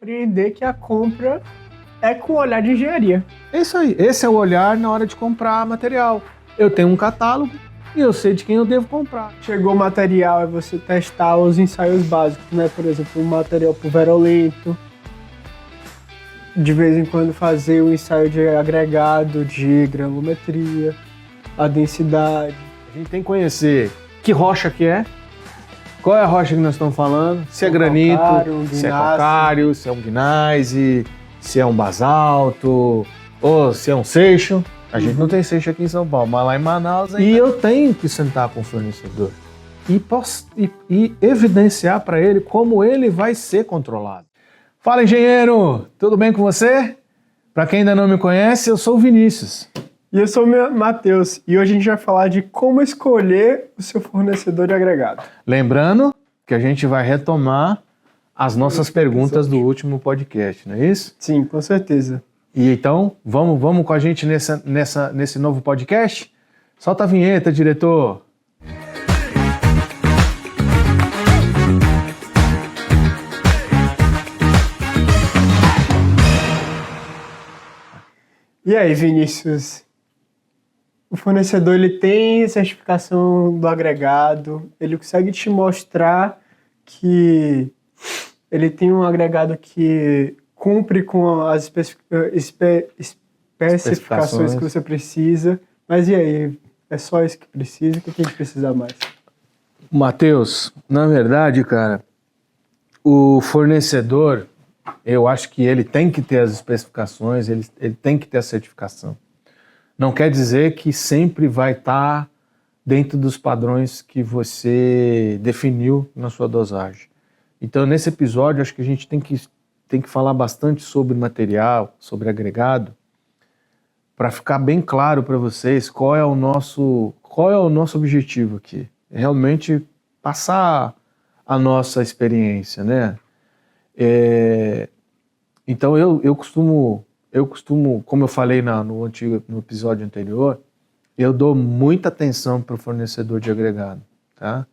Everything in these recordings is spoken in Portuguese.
compreender que a compra é com o olhar de engenharia. É isso aí. Esse é o olhar na hora de comprar material. Eu tenho um catálogo e eu sei de quem eu devo comprar. Chegou o material, é você testar os ensaios básicos, né? Por exemplo, um material pulverolento. De vez em quando fazer o ensaio de agregado, de granulometria, a densidade. A gente tem que conhecer que rocha que é, qual é a rocha que nós estamos falando, se é granito, se é calcário, se é um gneiss, se é um basalto, ou se é um seixo. A gente não tem seixo aqui em São Paulo, mas lá em Manaus ainda. E eu tenho que sentar com o fornecedor e evidenciar para ele como ele vai ser controlado. Fala, engenheiro! Tudo bem com você? Para quem ainda não me conhece, eu sou o Vinícius. E eu sou o Matheus. E hoje a gente vai falar de como escolher o seu fornecedor de agregado. Lembrando que a gente vai retomar as nossas perguntas do último podcast, não é isso? Sim, com certeza. E então, vamos com a gente nesse novo podcast? Solta a vinheta, diretor! E aí, Vinícius? O fornecedor ele tem certificação do agregado, ele consegue te mostrar que ele tem um agregado que cumpre com as especificações que você precisa. Mas e aí? É só isso que precisa? O que a gente precisa mais? Matheus, na verdade, cara, o fornecedor, eu acho que ele tem que ter as especificações, ele tem que ter a certificação. Não quer dizer que sempre vai estar dentro dos padrões que você definiu na sua dosagem. Então, nesse episódio, acho que a gente tem que falar bastante sobre material, sobre agregado, para ficar bem claro para vocês qual é o nosso objetivo aqui. É realmente passar a nossa experiência, né? Então, eu costumo, como eu falei no episódio anterior, eu dou muita atenção para o fornecedor de agregado, tá?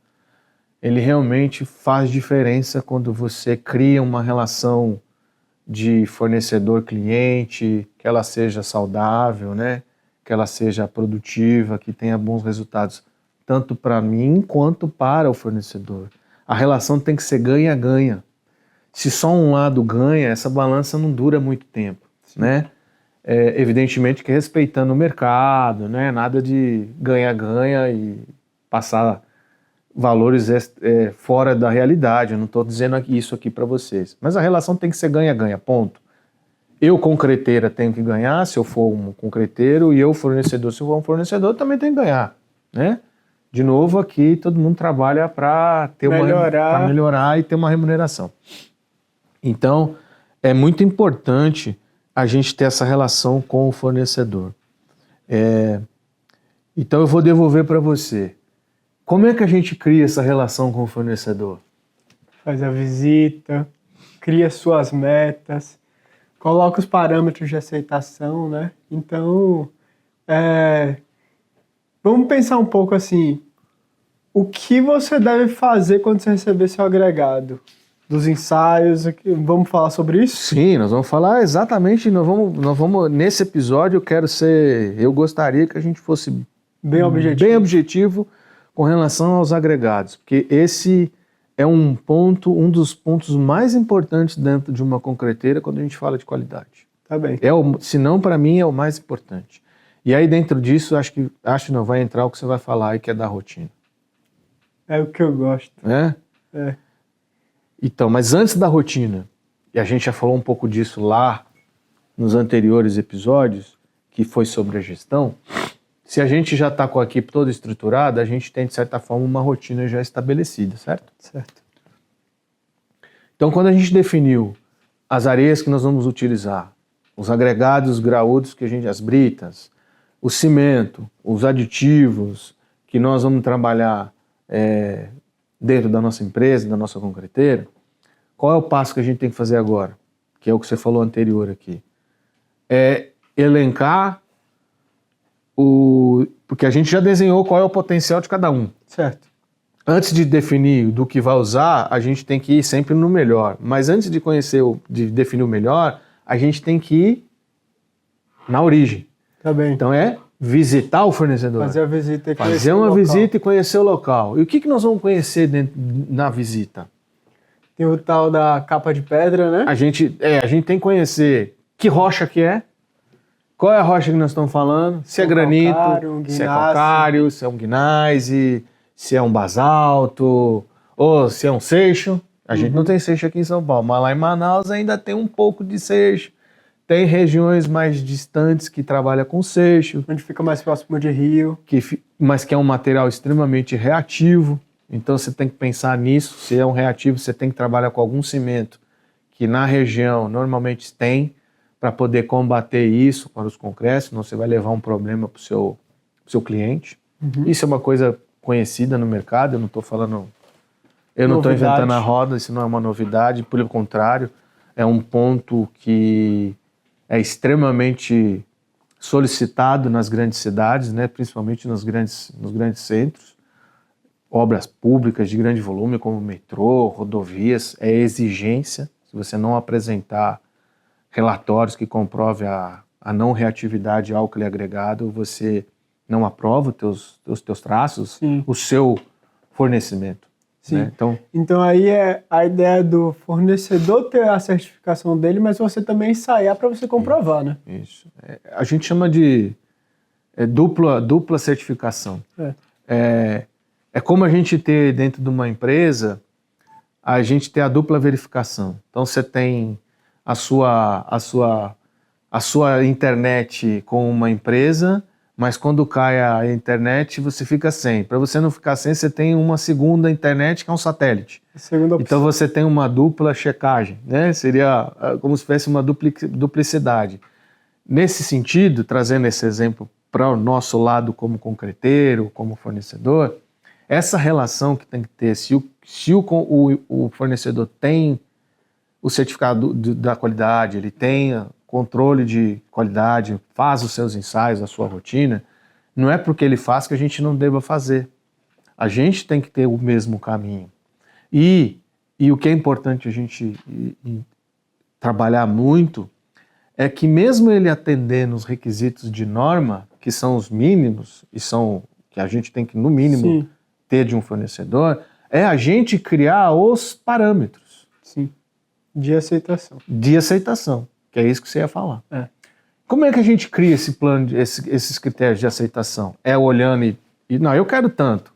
Ele realmente faz diferença quando você cria uma relação de fornecedor-cliente, que ela seja saudável, né? Que ela seja produtiva, que tenha bons resultados, tanto para mim quanto para o fornecedor. A relação tem que ser ganha-ganha. Se só um lado ganha, essa balança não dura muito tempo, né? Evidentemente que respeitando o mercado, né? Nada de ganha-ganha e passar valores fora da realidade. Eu não estou dizendo isso aqui para vocês. Mas a relação tem que ser ganha-ganha, ponto. Eu, concreteira, tenho que ganhar, se eu for um concreteiro, e eu, fornecedor, se eu for um fornecedor, também tenho que ganhar, né? De novo, aqui todo mundo trabalha para melhorar e ter uma remuneração. Então, é muito importante a gente ter essa relação com o fornecedor. Então, eu vou devolver para você. Como é que a gente cria essa relação com o fornecedor? Faz a visita, cria suas metas, coloca os parâmetros de aceitação, né? Então, vamos pensar um pouco assim, o que você deve fazer quando você receber seu agregado? Dos ensaios, vamos falar sobre isso? Sim, nós vamos falar exatamente, nós vamos nesse episódio eu gostaria que a gente fosse bem objetivo com relação aos agregados, porque esse é um dos pontos mais importantes dentro de uma concreteira quando a gente fala de qualidade. Tá bem. Se não, para mim, é o mais importante. E aí dentro disso, acho que não vai entrar o que você vai falar aí, que é da rotina. É o que eu gosto. É. Então, mas antes da rotina, e a gente já falou um pouco disso lá nos anteriores episódios, que foi sobre a gestão, se a gente já está com a equipe toda estruturada, a gente tem, de certa forma, uma rotina já estabelecida, certo? Certo. Então, quando a gente definiu as areias que nós vamos utilizar, os agregados, os graúdos, as britas, o cimento, os aditivos que nós vamos trabalhar dentro da nossa empresa, da nossa concreteira, qual é o passo que a gente tem que fazer agora? Que é o que você falou anterior aqui. É elencar porque a gente já desenhou qual é o potencial de cada um. Certo. Antes de definir do que vai usar, a gente tem que ir sempre no melhor. Mas antes de de definir o melhor, a gente tem que ir na origem. Tá bem. Então é visitar o fornecedor. Fazer a visita e conhecer Fazer o uma local. visita e conhecer o local. E o que nós vamos conhecer na visita? Tem o tal da capa de pedra, né? A gente tem que conhecer que rocha que é, qual é a rocha que nós estamos falando, se é granito, se é calcário, se é um gneiss, se é um basalto, ou se é um seixo. A gente não tem seixo aqui em São Paulo, mas lá em Manaus ainda tem um pouco de seixo. Tem regiões mais distantes que trabalham com seixo. Onde fica mais próximo de rio. Mas que é um material extremamente reativo. Então você tem que pensar nisso. Se é um reativo, você tem que trabalhar com algum cimento que na região normalmente tem para poder combater isso para os concretos, senão você vai levar um problema para o seu cliente. Isso é uma coisa conhecida no mercado, eu não estou falando... Eu não estou inventando a roda, isso não é uma novidade, pelo contrário, é um ponto que é extremamente solicitado nas grandes cidades, né, principalmente nos grandes centros. Obras públicas de grande volume, como metrô, rodovias, é exigência. Se você não apresentar relatórios que comprovem a não reatividade álcool agregado, você não aprova os teus traços, Sim. o seu fornecimento. Sim. Né? Então aí é a ideia do fornecedor ter a certificação dele, mas você também ensaiar para você comprovar, né? Isso. A gente chama de dupla certificação. É como a gente ter dentro de uma empresa, a gente ter a dupla verificação. Então você tem a sua internet com uma empresa, mas quando cai a internet você fica sem. Para você não ficar sem, você tem uma segunda internet que é um satélite. Então você tem uma dupla checagem, né? Seria como se fosse uma duplicidade. Nesse sentido, trazendo esse exemplo para o nosso lado como concreteiro, como fornecedor, essa relação que tem que ter, se o fornecedor tem o certificado da qualidade, ele tem controle de qualidade, faz os seus ensaios, a sua rotina, não é porque ele faz que a gente não deva fazer. A gente tem que ter o mesmo caminho. E o que é importante a gente trabalhar muito é que mesmo ele atendendo os requisitos de norma, que são os mínimos, e são que a gente tem que, no mínimo, Sim. ter de um fornecedor, é a gente criar os parâmetros. Sim. De aceitação. De aceitação, que é isso que você ia falar. Como é que a gente cria esse plano, esses critérios de aceitação? É olhando e não, eu quero tanto.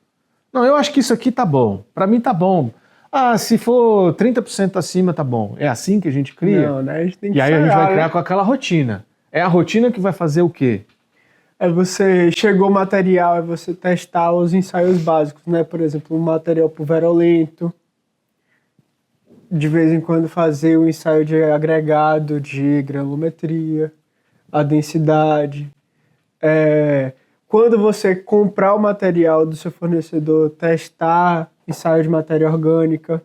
Não, eu acho que isso aqui tá bom. Para mim tá bom. Ah, se for 30% acima, tá bom. É assim que a gente cria? Não, né? A gente tem que a gente vai criar com aquela rotina. É a rotina que vai fazer o quê? É você chegou o material, é você testar os ensaios básicos, né? Por exemplo, um material pulverulento. De vez em quando fazer o ensaio de agregado, de granulometria, a densidade. Quando você comprar o material do seu fornecedor, testar ensaio de matéria orgânica,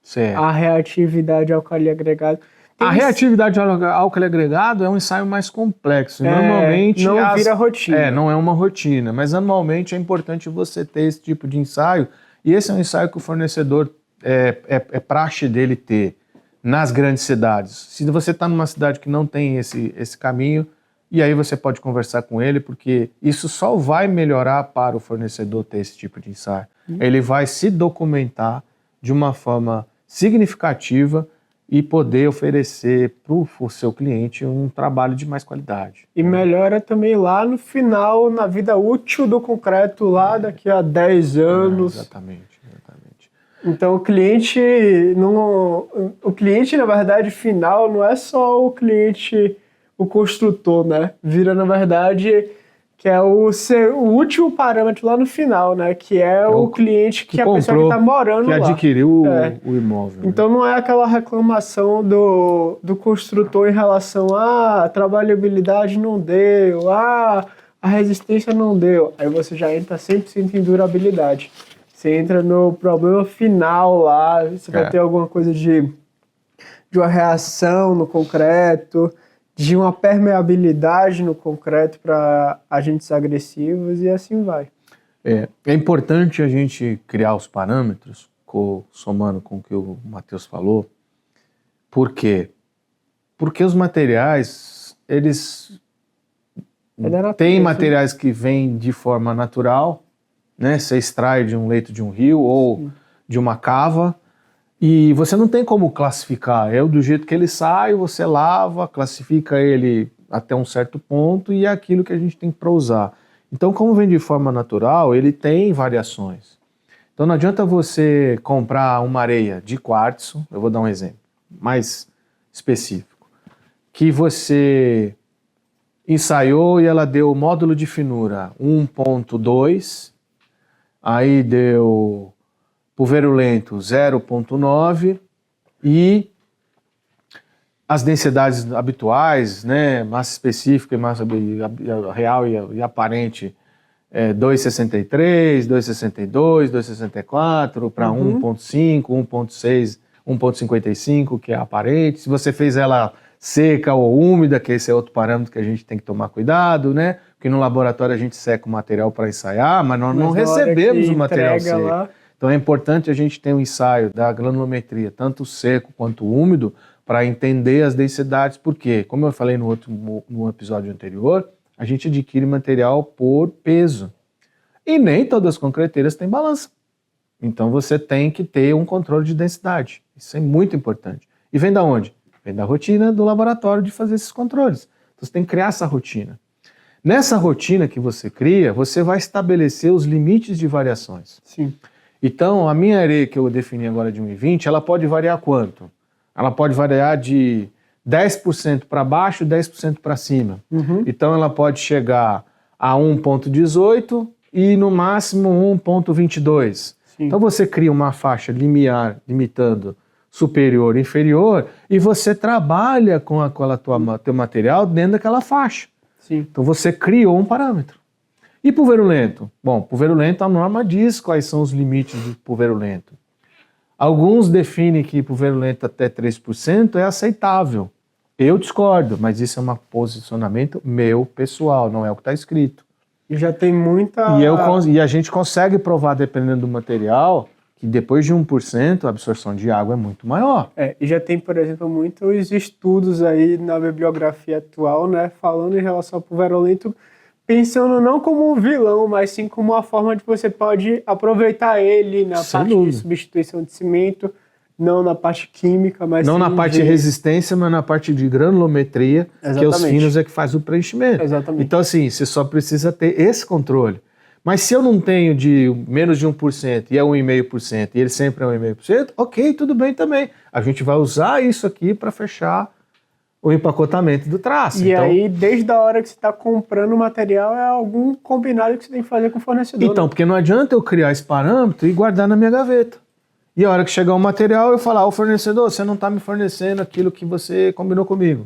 certo. A reatividade álcali agregado. A reatividade álcali agregado é um ensaio mais complexo. Normalmente não vira rotina. Não é uma rotina, mas anualmente é importante você ter esse tipo de ensaio. E esse é um ensaio que o fornecedor é praxe dele ter nas grandes cidades. Se você está numa cidade que não tem esse caminho, e aí você pode conversar com ele, porque isso só vai melhorar para o fornecedor ter esse tipo de ensaio. Ele vai se documentar de uma forma significativa e poder oferecer para o seu cliente um trabalho de mais qualidade. E melhora também lá no final, na vida útil do concreto, lá daqui a 10 anos. Exatamente. Então o cliente, na verdade, final não é só o cliente, o construtor, né? Vira, na verdade, que é o último parâmetro lá no final, né? Que é o cliente que a pessoa que está morando lá. Que adquiriu o imóvel. Então não é aquela reclamação do construtor em relação a trabalhabilidade não deu, a resistência não deu. Aí você já entra 100% em durabilidade. Você entra no problema final lá, você vai ter alguma coisa de uma reação no concreto, de uma permeabilidade no concreto para agentes agressivos e assim vai. É importante a gente criar os parâmetros, somando com o que o Matheus falou. Por quê? Porque os materiais, eles têm materiais que vêm de forma natural, né? Você extrai de um leito de um rio ou de uma cava, e você não tem como classificar. É do jeito que ele sai, você lava, classifica ele até um certo ponto e é aquilo que a gente tem para usar. Então, como vem de forma natural, ele tem variações. Então não adianta você comprar uma areia de quartzo, eu vou dar um exemplo mais específico, que você ensaiou e ela deu módulo de finura 1.2, aí deu pulverulento 0.9 e as densidades habituais, né, massa específica e massa real e aparente, 2,63, 2,62, 2,64 para 1,5, 1,6, 1,55, que é aparente. Se você fez ela seca ou úmida, que esse é outro parâmetro que a gente tem que tomar cuidado, né? Porque no laboratório a gente seca o material para ensaiar, mas nós não recebemos o material seco. Lá. Então é importante a gente ter um ensaio da granulometria, tanto seco quanto úmido, para entender as densidades, porque, como eu falei no episódio anterior, a gente adquire material por peso. E nem todas as concreteiras têm balança. Então você tem que ter um controle de densidade. Isso é muito importante. E vem da onde? Vem da rotina do laboratório de fazer esses controles. Então você tem que criar essa rotina. Nessa rotina que você cria, você vai estabelecer os limites de variações. Sim. Então, a minha areia que eu defini agora de 1,20, ela pode variar quanto? Ela pode variar de 10% para baixo e 10% para cima. Então ela pode chegar a 1,18 e no máximo 1,22. Então você cria uma faixa limiar, limitando superior e inferior, e você trabalha com teu material dentro daquela faixa. Sim. Então você criou um parâmetro. E pulverulento? Bom, pulverulento, a norma diz quais são os limites do pulverulento. Alguns definem que pulverulento até 3% é aceitável. Eu discordo, mas isso é um posicionamento meu pessoal, não é o que está escrito. E já tem muita... E a gente consegue provar, dependendo do material, que depois de 1% a absorção de água é muito maior. E já tem, por exemplo, muitos estudos aí na bibliografia atual, né, falando em relação ao pulverulento, pensando não como um vilão, mas sim como uma forma de que você pode aproveitar ele na parte de substituição de cimento, não na parte química, mas não na parte de resistência, mas na parte de granulometria, que é os finos que faz o preenchimento. Exatamente. Então assim, você só precisa ter esse controle. Mas se eu não tenho de menos de 1% e é 1,5% e ele sempre é 1,5%, ok, tudo bem também. A gente vai usar isso aqui para fechar o empacotamento do traço. E então, aí, desde a hora que você está comprando o material, é algum combinado que você tem que fazer com o fornecedor. Então, porque não adianta eu criar esse parâmetro e guardar na minha gaveta. E a hora que chegar o material, eu falar, fornecedor, você não está me fornecendo aquilo que você combinou comigo.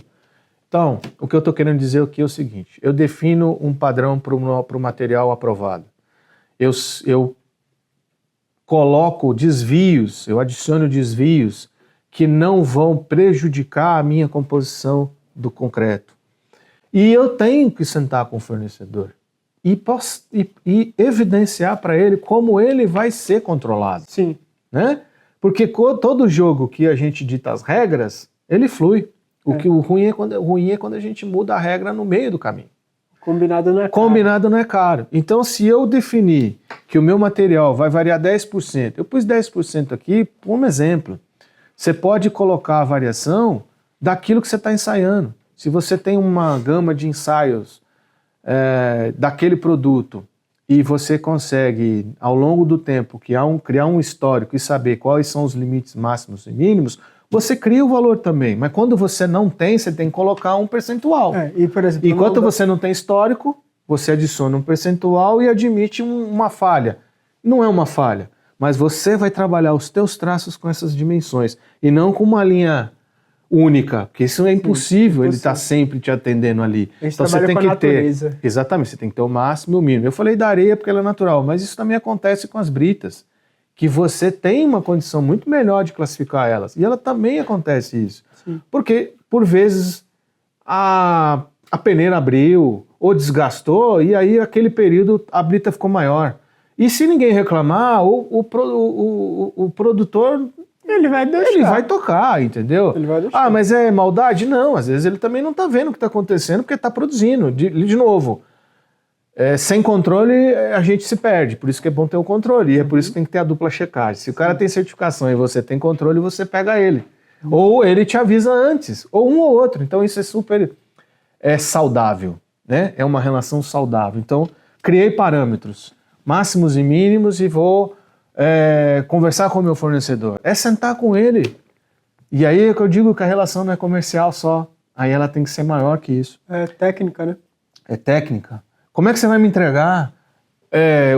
Então, o que eu estou querendo dizer aqui é o seguinte, eu defino um padrão para o material aprovado. Eu coloco desvios, eu adiciono desvios que não vão prejudicar a minha composição do concreto. E eu tenho que sentar com o fornecedor e evidenciar para ele como ele vai ser controlado. Sim. Né? Porque todo jogo que a gente dita as regras, ele flui. O ruim é quando a gente muda a regra no meio do caminho. Combinado não é caro. Combinado não é caro. Então, se eu definir que o meu material vai variar 10%, eu pus 10% aqui por um exemplo. Você pode colocar a variação daquilo que você está ensaiando. Se você tem uma gama de ensaios daquele produto e você consegue, ao longo do tempo, criar um histórico e saber quais são os limites máximos e mínimos, você cria o valor também. Mas quando você não tem, você tem que colocar um percentual. Por exemplo, enquanto você não tem histórico, você adiciona um percentual e admite uma falha. Não é uma falha. Mas você vai trabalhar os teus traços com essas dimensões e não com uma linha única, porque isso é impossível, ele está sempre te atendendo ali. Então você tem que ter, exatamente, você tem que ter o máximo e o mínimo. Eu falei da areia porque ela é natural, mas isso também acontece com as britas, que você tem uma condição muito melhor de classificar elas, e ela também acontece isso. Sim. Porque, por vezes, a peneira abriu ou desgastou, e aí aquele período a brita ficou maior. E se ninguém reclamar, o produtor Ele vai deixar. ele vai tocar, entendeu? Ele vai deixar. Ah, mas é maldade? Não, às vezes ele também não está vendo o que está acontecendo porque está produzindo. De novo, sem controle a gente se perde, por isso que é bom ter o controle, e é por isso que tem que ter a dupla checagem. Se o cara tem certificação e você tem controle, você pega ele. Ou ele te avisa antes, ou um ou outro. Então isso é super saudável, né? É uma relação saudável. Então, criei parâmetros máximos e mínimos e vou conversar com o meu fornecedor. É sentar com ele. E aí é que eu digo que a relação não é comercial só. Aí ela tem que ser maior que isso. É técnica, né? É técnica. Como é que você vai me entregar?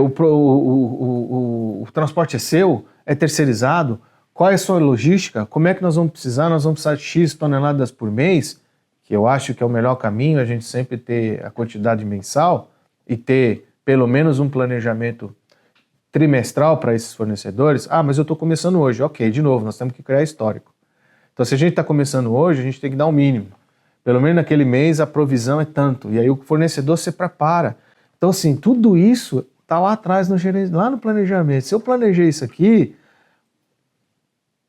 O transporte é seu? É terceirizado? Qual é a sua logística? Como é que nós vamos precisar? Nós vamos precisar de X toneladas por mês, que eu acho que é o melhor caminho, a gente sempre ter a quantidade mensal e ter pelo menos um planejamento trimestral para esses fornecedores. Ah, mas eu estou começando hoje. Ok, de novo, nós temos que criar histórico. Então, se a gente está começando hoje, a gente tem que dar um mínimo. Pelo menos naquele mês a provisão é tanto. E aí o fornecedor se prepara. Então, assim, tudo isso está lá atrás, lá no planejamento. Se eu planejei isso aqui,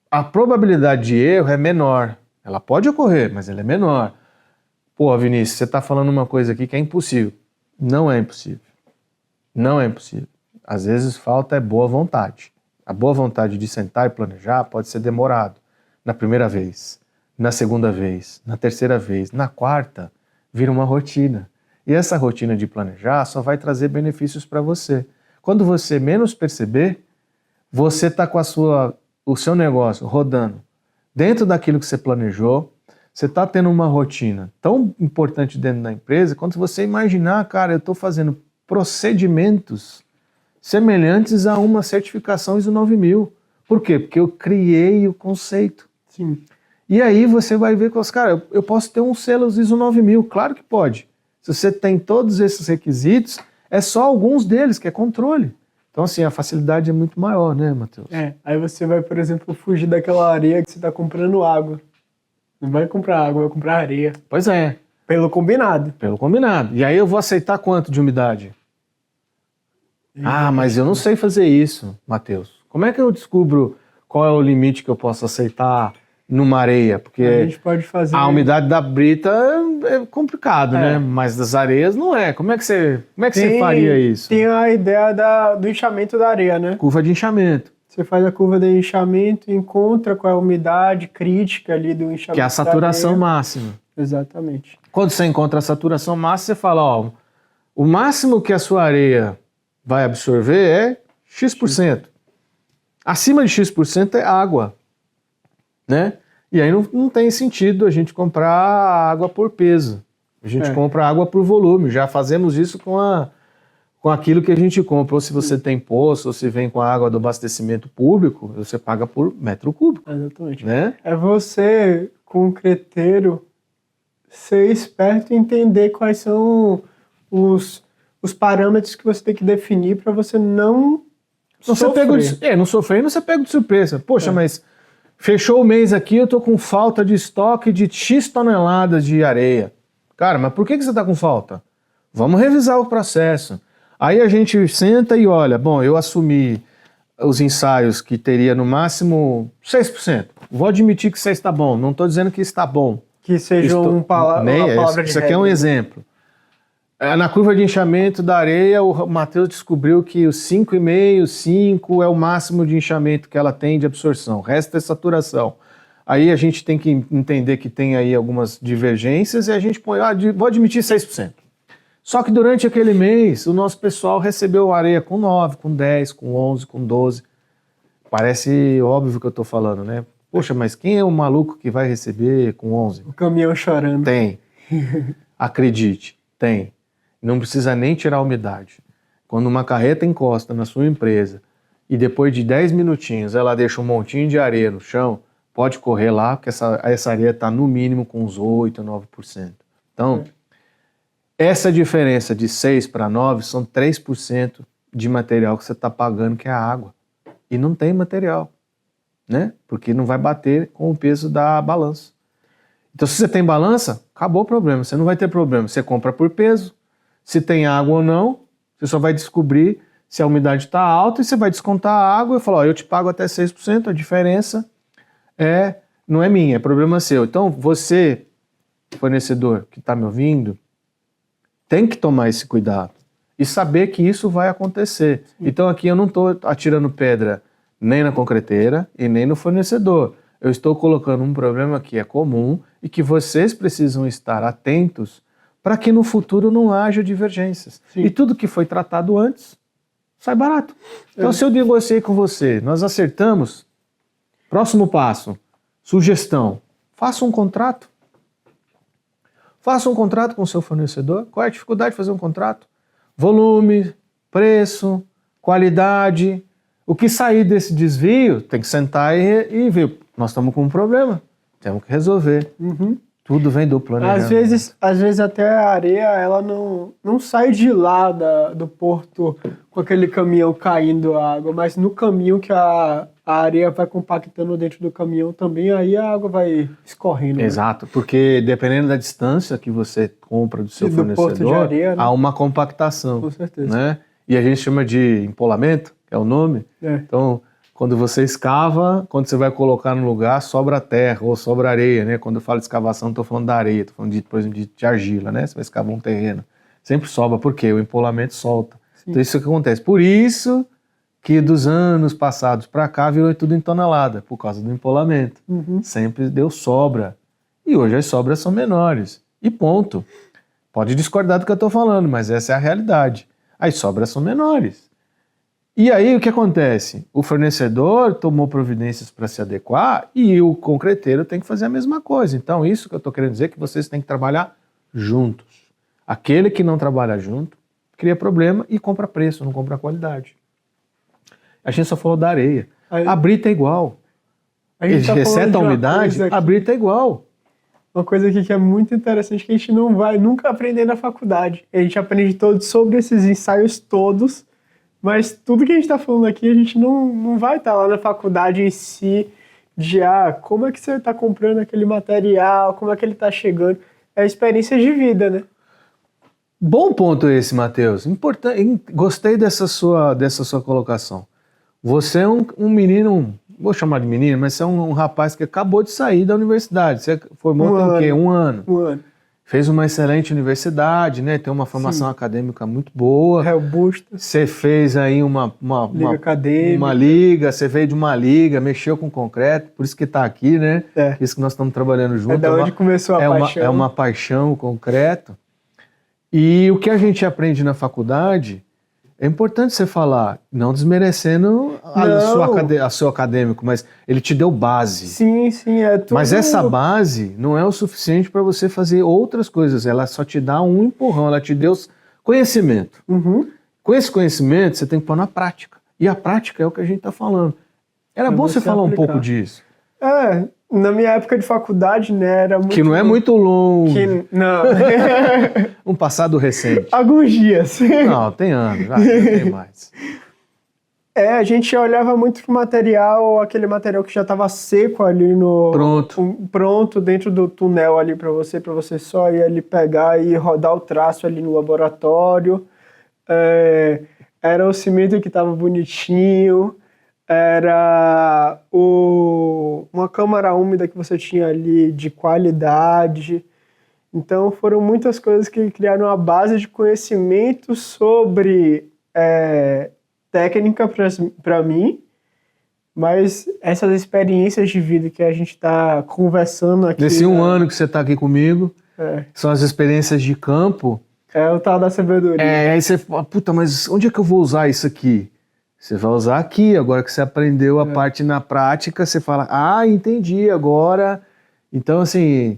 a probabilidade de erro é menor. Ela pode ocorrer, mas ela é menor. Pô, Vinícius, você está falando uma coisa aqui que é impossível. Não é impossível. Não é impossível. Às vezes falta boa vontade. A boa vontade de sentar e planejar pode ser demorado. Na primeira vez, na segunda vez, na terceira vez, na quarta, vira uma rotina. E essa rotina de planejar só vai trazer benefícios para você. Quando você menos perceber, você está com o seu negócio rodando dentro daquilo que você planejou, você está tendo uma rotina tão importante dentro da empresa, quando você imaginar, cara, eu estou fazendo procedimentos semelhantes a uma certificação ISO 9000. Por quê? Porque eu criei o conceito. Sim. E aí você vai ver com os caras, eu posso ter um selo ISO 9000, claro que pode. Se você tem todos esses requisitos, é só alguns deles que é controle. Então, assim, a facilidade é muito maior, né, Matheus? Aí você vai, por exemplo, fugir daquela areia que você está comprando água. Não vai comprar água, vai comprar areia. Pois é. Pelo combinado. Pelo combinado. E aí eu vou aceitar quanto de umidade? Ah, mas eu não sei fazer isso, Matheus. Como é que eu descubro qual é o limite que eu posso aceitar numa areia? Porque a gente pode fazer... a umidade da brita é complicado, né? Mas das areias não é. Como é que você faria isso? Tem a ideia do inchamento da areia, né? Curva de inchamento. Você faz a curva de inchamento e encontra qual é a umidade crítica ali do inchamento. Que é a saturação máxima. Exatamente. Quando você encontra a saturação máxima, você fala, ó, o máximo que a sua areia vai absorver é X%. Acima de X% é água, né? E aí não tem sentido a gente comprar água por peso. A gente compra água por volume. Já fazemos isso com aquilo que a gente compra. Ou se você tem poço, ou se vem com a água do abastecimento público, você paga por metro cúbico. Exatamente. Né? É você, concreteiro, ser esperto e entender quais são os parâmetros que você tem que definir para você não sofrer. Não sofrer e não ser pego de surpresa. Poxa, mas fechou o mês aqui, eu tô com falta de estoque de X toneladas de areia. Cara, mas por que você tá com falta? Vamos revisar o processo. Aí a gente senta e olha, bom, eu assumi os ensaios que teria no máximo 6%. Vou admitir que 6 está bom, não estou dizendo que está bom. Que seja uma palavra de isso aqui é um exemplo. Na curva de inchamento da areia, o Matheus descobriu que o 5,5, 5 é o máximo de inchamento que ela tem de absorção. O resto é saturação. Aí a gente tem que entender que tem aí algumas divergências e a gente põe, vou admitir 6%. Só que durante aquele mês, o nosso pessoal recebeu areia com 9, com 10, com 11, com 12. Parece óbvio que eu estou falando, né? Poxa, mas quem é o maluco que vai receber com 11? O caminhão chorando. Tem. Acredite, tem. Não precisa nem tirar a umidade. Quando uma carreta encosta na sua empresa e depois de 10 minutinhos ela deixa um montinho de areia no chão, pode correr lá, porque essa areia está no mínimo com uns 8, 9%. Então, essa diferença de 6 para 9 são 3% de material que você está pagando, que é a água. E não tem material, né? Porque não vai bater com o peso da balança. Então, se você tem balança, acabou o problema. Você não vai ter problema. Você compra por peso. Se tem água ou não, você só vai descobrir se a umidade está alta, e você vai descontar a água e falar, ó, eu te pago até 6%, a diferença não é minha, é problema seu. Então, você, fornecedor que está me ouvindo, tem que tomar esse cuidado e saber que isso vai acontecer. Então, aqui eu não estou atirando pedra nem na concreteira e nem no fornecedor. Eu estou colocando um problema que é comum e que vocês precisam estar atentos para que no futuro não haja divergências. Sim. E tudo que foi tratado antes sai barato. Então, se eu negociei com você, nós acertamos, próximo passo, sugestão, faça um contrato. Faça um contrato com o seu fornecedor. Qual é a dificuldade de fazer um contrato? Volume, preço, qualidade. O que sair desse desvio, tem que sentar e ver. Nós estamos com um problema, temos que resolver. Uhum. Tudo vem do planejamento. Às vezes até a areia ela não sai de lá do porto com aquele caminhão caindo a água, mas no caminho que a areia vai compactando dentro do caminhão também, aí a água vai escorrendo. Exato, porque dependendo da distância que você compra do seu fornecedor, porto de areia, né? Há uma compactação. Com certeza. Né? E a gente chama de empolamento, que é o nome. Então, quando você escava, quando você vai colocar no lugar, sobra terra ou sobra areia, né? Quando eu falo de escavação, não estou falando da areia, estou falando, por exemplo, de argila, né? Você vai escavar um terreno. Sempre sobra, por quê? O empolamento solta. Sim. Então isso que acontece. Por isso que dos anos passados para cá virou tudo em tonelada, por causa do empolamento. Uhum. Sempre deu sobra. E hoje as sobras são menores. E ponto. Pode discordar do que eu estou falando, mas essa é a realidade. As sobras são menores. E aí o que acontece? O fornecedor tomou providências para se adequar e o concreteiro tem que fazer a mesma coisa. Então isso que eu estou querendo dizer é que vocês têm que trabalhar juntos. Aquele que não trabalha junto cria problema e compra preço, não compra qualidade. A gente só falou da areia. A brita é igual. Exceto a umidade, a brita é igual. Uma coisa aqui que é muito interessante que a gente não vai nunca aprender na faculdade. A gente aprende todos sobre esses ensaios todos, mas tudo que a gente está falando aqui, a gente não vai estar lá na faculdade em si, de como é que você está comprando aquele material, como é que ele está chegando. É experiência de vida, né? Bom ponto esse, Matheus. Gostei dessa sua colocação. Você é um menino, vou chamar de menino, mas você é um rapaz que acabou de sair da universidade. Você formou tem o quê? Um ano. Um ano. Fez uma excelente universidade, né? Tem uma formação acadêmica muito boa. Robusta. Você fez aí uma liga acadêmica. Uma liga, você veio de uma liga, mexeu com concreto, por isso que está aqui, né? É. Isso que nós estamos trabalhando junto. É da onde começou a paixão. É uma paixão, o concreto. E o que a gente aprende na faculdade, é importante você falar, não desmerecendo a seu acadêmico, mas ele te deu base. Sim, é tudo. Mas essa base não é o suficiente para você fazer outras coisas, ela só te dá um empurrão, ela te deu conhecimento. Uhum. Com esse conhecimento, você tem que pôr na prática. E a prática é o que a gente está falando. Era bom você falar um pouco disso. Na minha época de faculdade, né, era muito... Que não é muito longo. Não. Um passado recente. Alguns dias. Não, tem anos, já tem mais. A gente olhava muito pro material, aquele material que já estava seco ali no... Pronto, dentro do túnel ali para você só ir ali pegar e rodar o traço ali no laboratório. Era o cimento que estava bonitinho, era uma câmara úmida que você tinha ali de qualidade. Então foram muitas coisas que criaram uma base de conhecimento sobre técnica para mim, mas essas experiências de vida que a gente está conversando aqui... Nesse um ano que você está aqui comigo, são as experiências de campo. É o tal da sabedoria. Aí você fala, puta, mas onde é que eu vou usar isso aqui? Você vai usar aqui, agora que você aprendeu a parte na prática, você fala, entendi agora. Então, assim,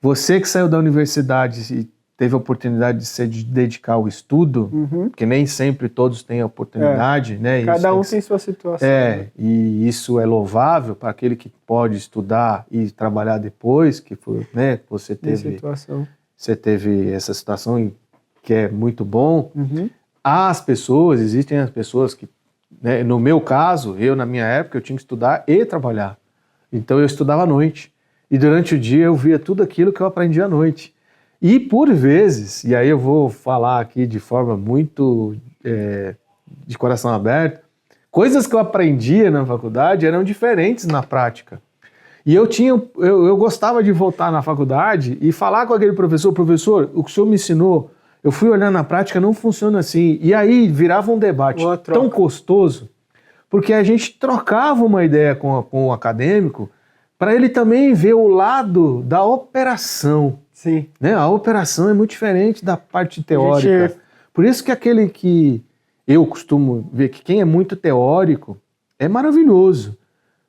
você que saiu da universidade e teve a oportunidade de se dedicar ao estudo, porque nem sempre todos têm a oportunidade, né? Cada um tem sua situação. E isso é louvável para aquele que pode estudar e trabalhar depois, que foi, né? Você teve essa situação que é muito bom. Existem as pessoas que, né, no meu caso, na minha época, eu tinha que estudar e trabalhar. Então eu estudava à noite. E durante o dia eu via tudo aquilo que eu aprendi à noite. E por vezes, e aí eu vou falar aqui de forma muito de coração aberto, coisas que eu aprendia na faculdade eram diferentes na prática. E eu gostava de voltar na faculdade e falar com aquele professor, o que o senhor me ensinou, eu fui olhar na prática, não funciona assim. E aí virava um debate tão gostoso, porque a gente trocava uma ideia com o acadêmico para ele também ver o lado da operação. Sim. Né? A operação é muito diferente da parte teórica. Por isso que aquele que eu costumo ver que quem é muito teórico é maravilhoso.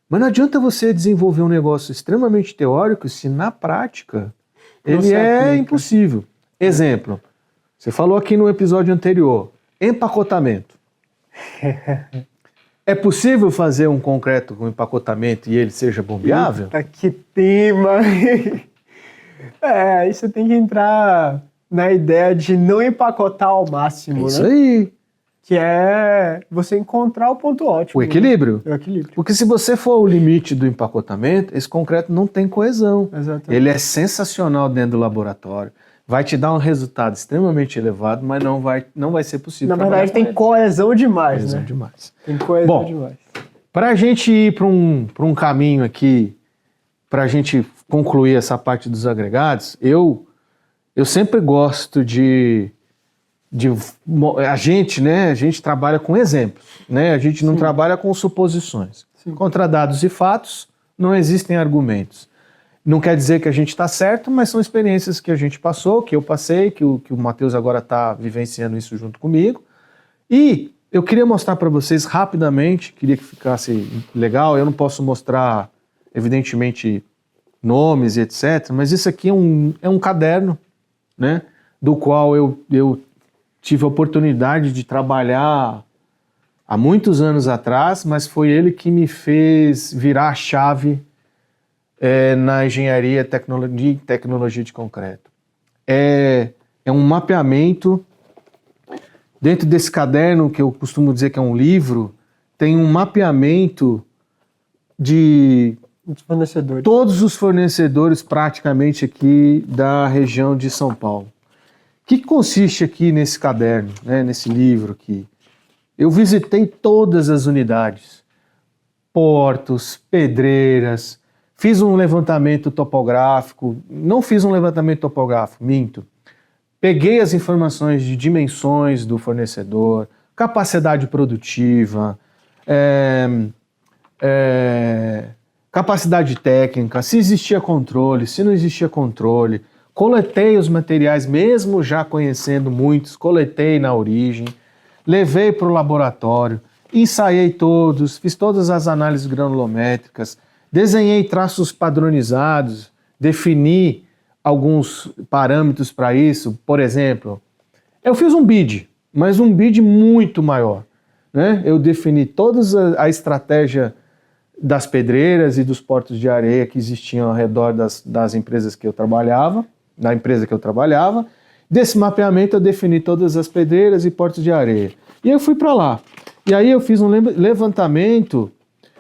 Mas não adianta você desenvolver um negócio extremamente teórico se na prática ele é impossível. Exemplo, você falou aqui no episódio anterior, empacotamento. É possível fazer um concreto com empacotamento e ele seja bombeável? Eita, que tema! Aí você tem que entrar na ideia de não empacotar ao máximo, Isso né? aí. Que é você encontrar o ponto ótimo. O equilíbrio. Né? O equilíbrio. Porque se você for ao limite do empacotamento, esse concreto não tem coesão. Exatamente. Ele é sensacional dentro do laboratório. Vai te dar um resultado extremamente elevado, mas não vai ser possível. Na verdade, tem coesão demais, coesão né? demais. Tem coesão demais. Para a gente ir para um caminho aqui, para a gente concluir essa parte dos agregados, eu sempre gosto a gente trabalha com exemplos, né? A gente não trabalha com suposições. Sim. Contra dados e fatos não existem argumentos. Não quer dizer que a gente está certo, mas são experiências que a gente passou, que eu passei, que o Matheus agora está vivenciando isso junto comigo. E eu queria mostrar para vocês rapidamente, queria que ficasse legal, eu não posso mostrar, evidentemente, nomes e etc., mas isso aqui é um caderno, né, do qual eu tive a oportunidade de trabalhar há muitos anos atrás, mas foi ele que me fez virar a chave na engenharia e tecnologia de concreto. É um mapeamento. Dentro desse caderno, que eu costumo dizer que é um livro, tem um mapeamento de todos os fornecedores praticamente aqui da região de São Paulo. O que consiste aqui nesse caderno, né, nesse livro aqui? Eu visitei todas as unidades, portos, pedreiras, fiz um levantamento topográfico, não fiz um levantamento topográfico, minto. Peguei as informações de dimensões do fornecedor, capacidade produtiva, capacidade técnica, se existia controle, se não existia controle. Coletei os materiais, mesmo já conhecendo muitos, coletei na origem, levei para o laboratório, ensaiei todos, fiz todas as análises granulométricas, desenhei traços padronizados, defini alguns parâmetros para isso. Por exemplo, eu fiz um BID, mas um BID muito maior, né? Eu defini toda a estratégia das pedreiras e dos portos de areia que existiam ao redor das empresas que eu trabalhava, da empresa que eu trabalhava. Desse mapeamento eu defini todas as pedreiras e portos de areia. E eu fui para lá. E aí eu fiz um levantamento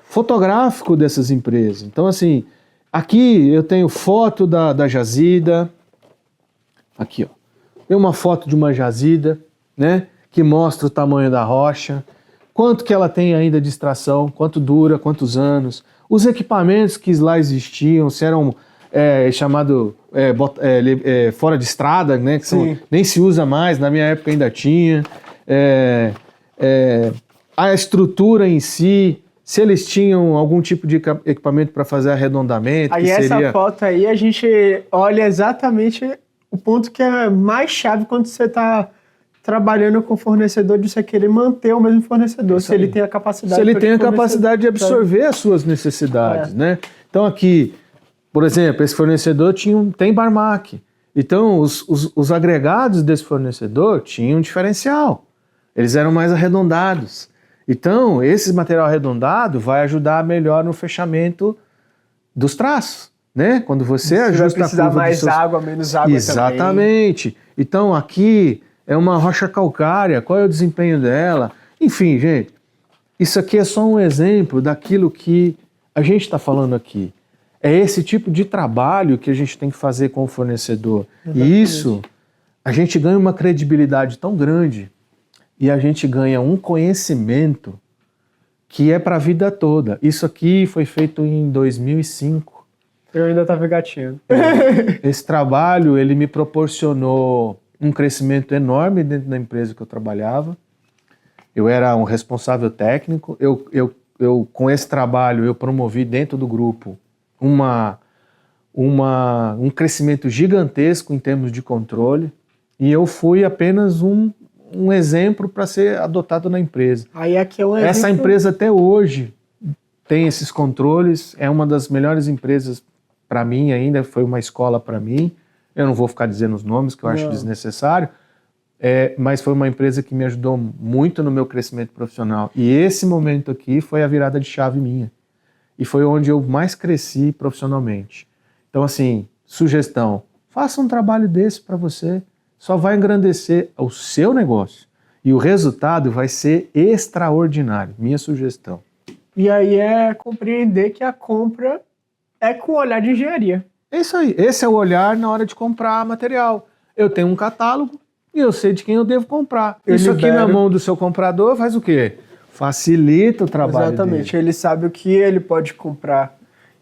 fotográfico dessas empresas. Então, assim, aqui eu tenho foto da jazida. Aqui, ó. Tem uma foto de uma jazida, né? Que mostra o tamanho da rocha, quanto que ela tem ainda de extração, quanto dura, quantos anos, os equipamentos que lá existiam, se eram fora de estrada, né? Que nem se usa mais, na minha época ainda tinha. A estrutura em si, se eles tinham algum tipo de equipamento para fazer arredondamento. Aí essa foto aí a gente olha exatamente o ponto que é mais chave quando você está trabalhando com o fornecedor, de você querer manter o mesmo fornecedor, se ele tem a capacidade. Se ele tem a capacidade de absorver as suas necessidades, né? Então aqui, por exemplo, esse fornecedor tem Barmac. Então os agregados desse fornecedor tinham um diferencial. Eles eram mais arredondados. Então, esse material arredondado vai ajudar melhor no fechamento dos traços, né? Quando você ajusta a curva precisar mais água, menos água. Exatamente. Também. Então, aqui é uma rocha calcária, qual é o desempenho dela? Enfim, gente, isso aqui é só um exemplo daquilo que a gente está falando aqui. É esse tipo de trabalho que a gente tem que fazer com o fornecedor. Exatamente. E isso, a gente ganha uma credibilidade tão grande e a gente ganha um conhecimento que é para a vida toda. Isso aqui foi feito em 2005. Eu ainda estava engatinhando. Esse trabalho, ele me proporcionou um crescimento enorme dentro da empresa que eu trabalhava. Eu era um responsável técnico. Com esse trabalho, eu promovi dentro do grupo um crescimento gigantesco em termos de controle. E eu fui apenas um exemplo para ser adotado na empresa. Aí aqui é um exemplo... Essa empresa até hoje tem esses controles, é uma das melhores empresas para mim ainda, foi uma escola para mim. Eu não vou ficar dizendo os nomes, que eu acho desnecessário, mas foi uma empresa que me ajudou muito no meu crescimento profissional. E esse momento aqui foi a virada de chave minha. E foi onde eu mais cresci profissionalmente. Então, assim, sugestão, faça um trabalho desse para você, só vai engrandecer o seu negócio. E o resultado vai ser extraordinário, minha sugestão. E aí é compreender que a compra é com o olhar de engenharia. É isso aí, esse é o olhar na hora de comprar material. Eu tenho um catálogo e eu sei de quem eu devo comprar. Isso aqui na mão do seu comprador faz o quê? Facilita o trabalho dele. Exatamente, ele sabe o que ele pode comprar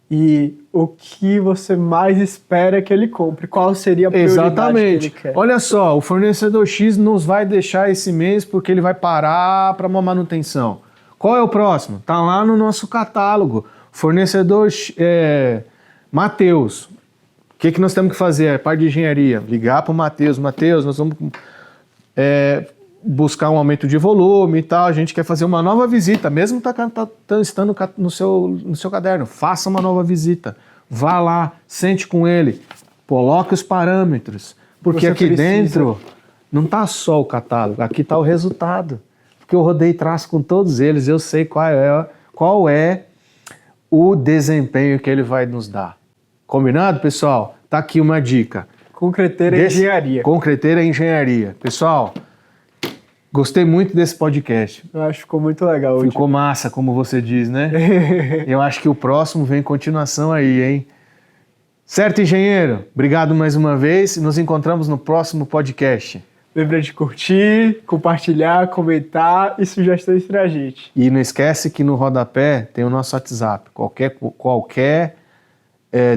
e o que você mais espera que ele compre. Qual seria a prioridade que ele quer. Olha só, o fornecedor X nos vai deixar esse mês porque ele vai parar para uma manutenção. Qual é o próximo? Está lá no nosso catálogo. Fornecedor Matheus. O que nós temos que fazer? A parte de engenharia. Ligar para o Matheus. Matheus, nós vamos buscar um aumento de volume e tal. A gente quer fazer uma nova visita, mesmo estando no seu caderno. Faça uma nova visita. Vá lá, sente com ele. Coloque os parâmetros. Porque aqui dentro não está só o catálogo. Aqui está o resultado. Porque eu rodei traço com todos eles. Eu sei qual é o desempenho que ele vai nos dar. Combinado, pessoal? Tá aqui uma dica. Concreteira e engenharia. Concreteira e engenharia. Pessoal, gostei muito desse podcast. Eu acho que ficou muito legal hoje. Ficou massa, como você diz, né? Eu acho que o próximo vem continuação aí, hein? Certo, engenheiro? Obrigado mais uma vez. Nos encontramos no próximo podcast. Lembra de curtir, compartilhar, comentar e sugestões pra gente. E não esquece que no rodapé tem o nosso WhatsApp. Qualquer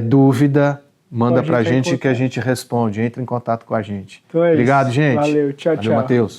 dúvida, manda pra gente que a gente responde. Entra em contato com a gente. Então é Obrigado, isso. gente. Valeu, tchau, Valeu, Matheus.